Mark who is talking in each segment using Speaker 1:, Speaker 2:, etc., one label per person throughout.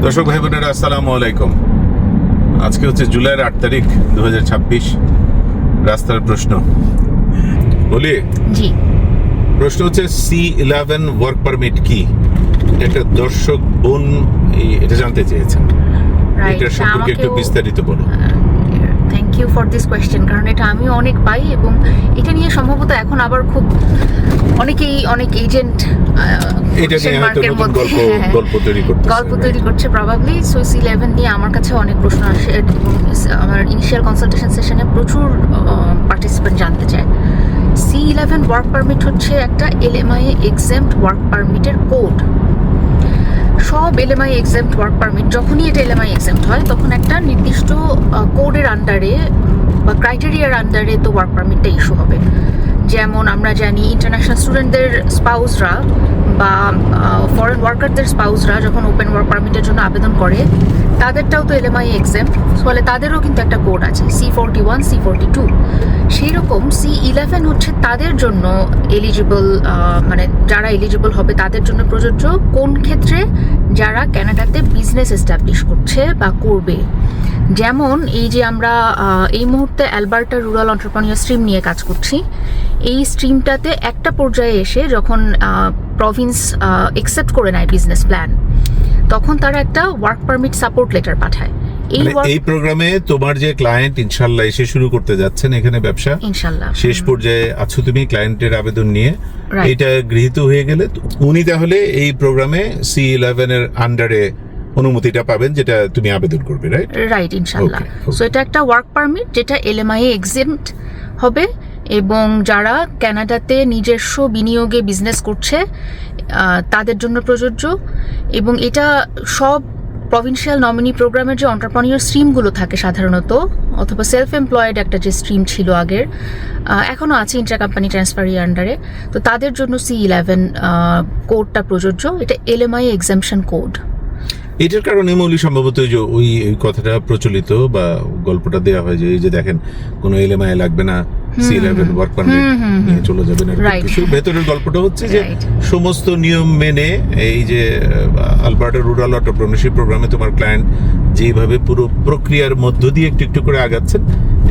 Speaker 1: দর্শক ভাই বোনেরা, আসসালামু আলাইকুম। আজকে হচ্ছে জুলাইয়ের 8 তারিখ 2026। রাস্তার প্রশ্ন বলি।
Speaker 2: জি,
Speaker 1: প্রশ্ন হচ্ছে C11 ওয়ার্ক পারমিট কি? একটা দর্শক বোন এটা জানতে চেয়েছেন। এটার সম্পর্কে একটু বিস্তারিত বলো।
Speaker 2: Thank you for this question, কারণ এটা আমিও অনেক পাই এবং এটা নিয়ে সম্ভবত এখন আবার খুব অনেক এজেন্ট
Speaker 1: এটা নিয়ে হয়তো নতুন গল্প তৈরি করছে
Speaker 2: প্রবাবলি। সো C11 নিয়ে আমার কাছে অনেক প্রশ্ন আসে এবং আমার ইনিশিয়াল কনসালটেশন সেশনে প্রচুর পার্টিসিপেন্ট জানতে চায়। C11 ওয়ার্ক পারমিট হচ্ছে একটা LMI এক্সেম্পট ওয়ার্ক পারমিটের কোড। সব LMI এক্সেম্পট ওয়ার্ক পারমিট যখনই এটা LMI এক্সেম্পট হয় তখন একটা নির্দিষ্ট কোডের আন্ডারে বা ক্রাইটেরিয়ার আন্ডারে তো ওয়ার্ক পারমিটটা ইস্যু হবে। যেমন আমরা জানি ইন্টারন্যাশনাল স্টুডেন্টদের স্পাউসরা বা ফরেন ওয়ার্কারদের স্পাউসরা যখন ওপেন ওয়ার্ক পারমিটের জন্য আবেদন করে তাদেরটাও তো LMI এক্সেম্পট, ফলে তাদেরও কিন্তু একটা কোড আছে C41, C42। সেই রকম C11 হচ্ছে তাদের জন্য এলিজিবল, মানে যারা এলিজিবল হবে তাদের জন্য প্রযোজ্য। কোন ক্ষেত্রে? যারা কানাডাতে বিজনেস এস্টাবলিশ করছে বা করবে। যেমন এই যে আমরা এই মুহূর্তে অ্যালবার্টা রুরাল এন্টারপ্রেনিউর স্ট্রিম নিয়ে কাজ করছি। এই স্ট্রিমটাতে একটা পর্যায়ে এসে যখন প্রভিন্স একসেপ্ট করে নেয় বিজনেস প্ল্যান, তখন তারা একটা ওয়ার্ক পারমিট সাপোর্ট লেটার পাঠায়।
Speaker 1: এই প্রোগ্রামে তোমার যে ক্লায়েন্ট ইনশাআল্লাহ এসে শুরু করতে যাচ্ছেন এখানে ব্যবসা,
Speaker 2: ইনশাআল্লাহ
Speaker 1: শেষ পর্যায়ে আছো তুমি ক্লায়েন্টের আবেদন নিয়ে, এটা গৃহীত হয়ে গেলে উনি তাহলে এই প্রোগ্রামে C11 এর আন্ডারে অনুমতিটা পাবেন, যেটা তুমি আবেদন করবে, রাইট?
Speaker 2: ইনশাআল্লাহ। সো এটা একটা ওয়ার্ক পারমিট যেটা LMI এক্সেম্পট হবে এবং যারা কানাডাতে নিজস্ব বিনিয়োগে বিজনেস করছে তাদের জন্য প্রযোজ্য। এবং এটা সব প্রভিন্সিয়াল নমিনি প্রোগ্রামের যে এন্টারপ্রেনিউর স্ট্রিমগুলো থাকে সাধারণত, অথবা সেলফ এমপ্লয়েড একটা যে স্ট্রিম ছিল আগের, এখনও আছে ইন্টার কোম্পানি ট্রান্সফারি আন্ডারে, তো তাদের জন্য C11 কোডটা প্রযোজ্য। এটা LMI এক্সাম্পশন কোড।
Speaker 1: এটার কারণে মৌলিক সম্ভবত ওই কথাটা প্রচলিত বা গল্পটা দেওয়া হয় যে এই যে দেখেন কোনো LMI লাগবে না, C11 ওয়ার্ক পারমিট নিয়ে চলে যাবেন। ভেতরের গল্পটা হচ্ছে যে সমস্ত নিয়ম মেনে এই যে আলবার্টা রুরাল এন্টারপ্রেনিউরশিপ প্রোগ্রামে তোমার ক্লায়েন্ট যেভাবে পুরো প্রক্রিয়ার মধ্য দিয়ে একটু একটু করে আগাচ্ছেন,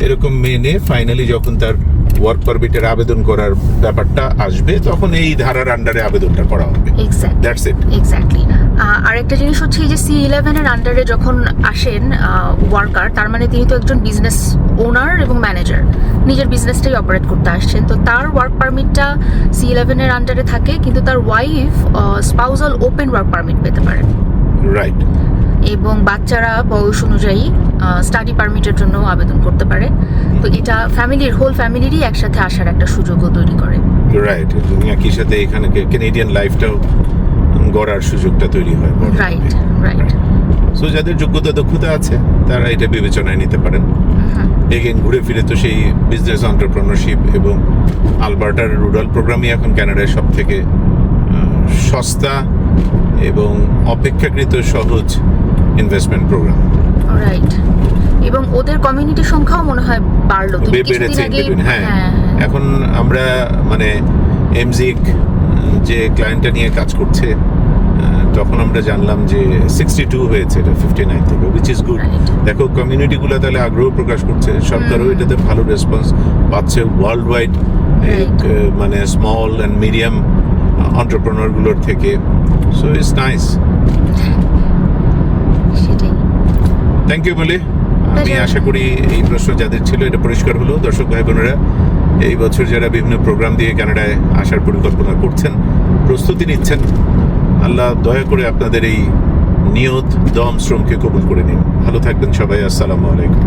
Speaker 1: এরকম মেনে ফাইনালি যখন তার ওয়ার্ক পারমিটের আবেদন করার ব্যাপারটা আসবে তখন এই ধারার আন্ডারে আবেদনটা করা হবে। That's it.
Speaker 2: এক্স্যাক্টলি। আরেকটা জিনিস হচ্ছে এই যে C11 এর আন্ডারে যখন আসেন ওয়ার্কার, তার মানে তিনি তো একজন বিজনেস ওনার এবং ম্যানেজার, নিজের বিজনেসটাই অপারেট করতে আসছেন। তো তার ওয়ার্ক পারমিটটা C11 এর আন্ডারে থাকে, কিন্তু তার wife spousal open work permit পেতে পারেন,
Speaker 1: রাইট? এবং
Speaker 2: বাচ্চারা বয়স অনুযায়ী স্টাডি পারমিটের জন্য আবেদন করতে পারে। তো এটা হোল ফ্যামিলিরই একসাথে আসার একটা সুযোগও তৈরি করে,
Speaker 1: রাইট? একই সাথে এখানে কানাডিয়ান লাইফটাও গড়ার সুযোগটা তৈরি হয়,
Speaker 2: রাইট।
Speaker 1: সো যাদের যোগ্যতা দক্ষতা আছে তারা এটা বিবেচনায় নিতে পারেন। এগেন ঘুরে ফিরে তো সেই বিজনেস এন্টারপ্রেনিউরশিপ এবং আলবার্টার রুরাল প্রোগ্রামই এখন কানাডায় সব থেকে সস্তা এবং অপেক্ষাকৃত সহজ ইনভেস্টমেন্ট প্রোগ্রাম,
Speaker 2: রাইট? এবং ওদের কমিউনিটির সংখ্যাও মনে হয়
Speaker 1: বেড়েছে। হ্যাঁ, এখন আমরা মানে এমজিক যে ক্লায়েন্টটা নিয়ে কাজ করছে তখন আমরা জানলাম যে 62 হয়েছে, এটা 59 থেকে, উইচ ইজ গুড। দেখো কমিউনিটিগুলো তাহলে আগ্রহ প্রকাশ করছে, সরকারও এটাতে ভালো রেসপন্স পাচ্ছে ওয়ার্ল্ড ওয়াইড, মানে স্মল অ্যান্ড মিডিয়াম এন্টারপ্রেনিউরগুলোর থেকে। So it's nice. Thank you বলে আমি আশা করি এই প্রশ্ন যাদের ছিল এটা পরিষ্কার হলো। দর্শক ভাই বোনেরা, এই বছর যারা বিভিন্ন প্রোগ্রাম দিয়ে কানাডায় আসার পরিকল্পনা করছেন, প্রস্তুতি নিচ্ছেন, আল্লাহ দয়া করে আপনাদের এই নিয়ত দম শ্রমকে কবুল করে নিন। ভালো থাকবেন সবাই। আসসালামু আলাইকুম।